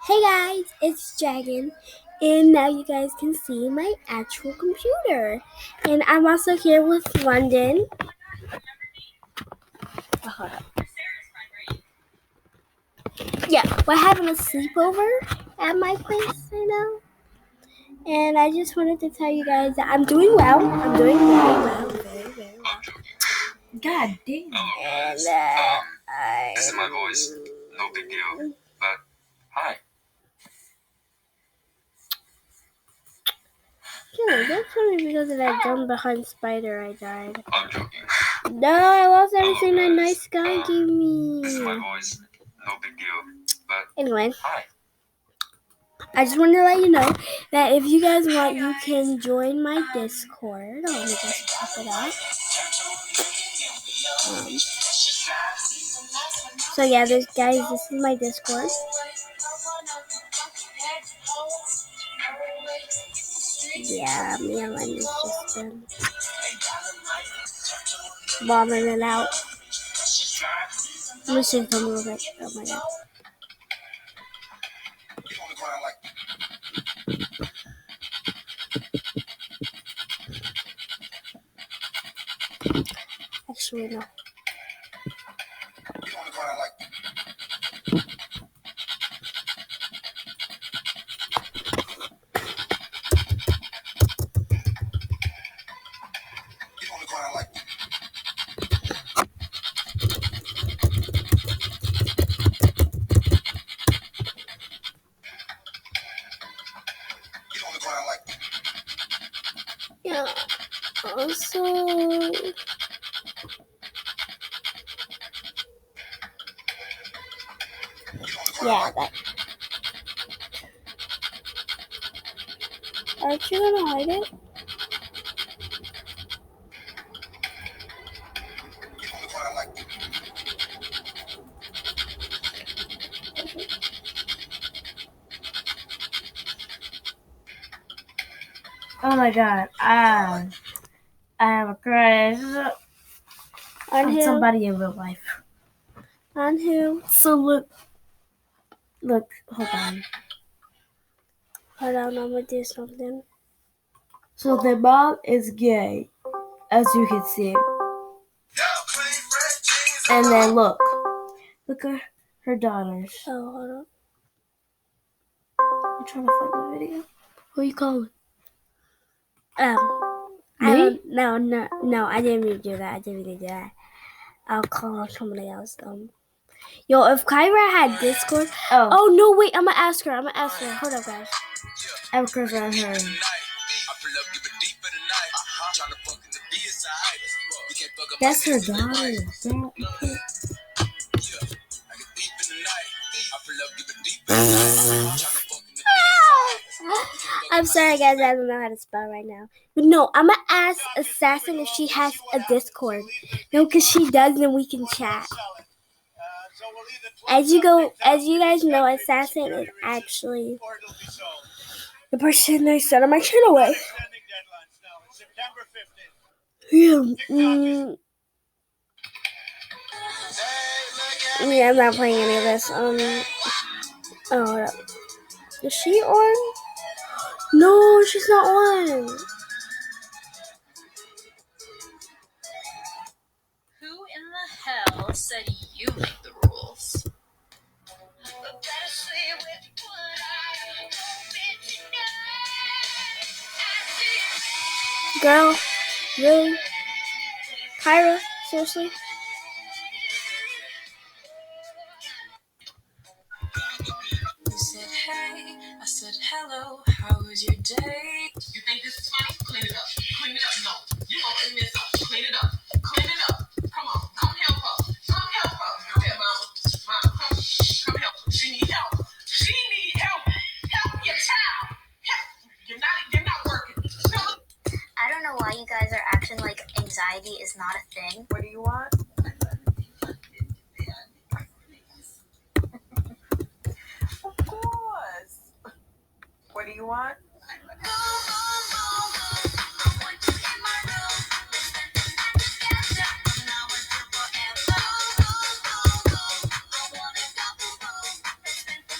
Hey guys, it's Dragon, and now you guys can see my actual computer. And I'm also here with London. Oh, hold up. Yeah, we're having a sleepover at my place right now. And I just wanted to tell you guys that I'm doing well. I'm doing very well, very well. God damn. And This is my voice. No big deal. But hi. Yeah, don't tell me because of that dumb behind spider I died. I'm joking. No, I lost everything that nice guy gave This is my me. voice. No big deal. But Anyway. hi. I just wanted to let you know that if you guys want, you can join my Discord. Let me just pop it up. So yeah, this is my Discord. Yeah, me and Lenny's just been bombing it out. Let me see if I'm moving. Oh my god. Actually, no. Yeah. Also, yeah, that. Aren't you gonna hide it? Oh my god. I have a crush On on who? somebody in real life. On who? So look, hold on. Hold on, I'm gonna do something. So their mom is gay, as you can see. And then look at her daughters. Oh, hold on. I'm trying to find the video. Who you calling? I Me? don't. No. I didn't mean to do that. I'll call somebody else. Yo, if Kyra had Discord. Oh no, wait. I'm gonna ask her. Hold up, guys. I have a crush on her. That's her daughter. I'm sorry, guys. I don't know how to spell right now. But no, I'm gonna ask Assassin if she has a Discord. No, because she does, and we can chat. As you guys know, Assassin is actually the person I started my channel with. Yeah. Yeah, I'm not playing any of this. Is she on? No, she's not on. Who in the hell said you make the rules? Girl, really? Kyra, seriously? You said hey, I said hello, how was your day? You think this is funny? Clean it up. No, you gonna clean this up. Clean it up. Come on, come help her. Come here, mama, come help her. She need help. Help your child. You're not working. I don't know why you guys are acting like anxiety is not a thing. What do you want? Of course. What do you want?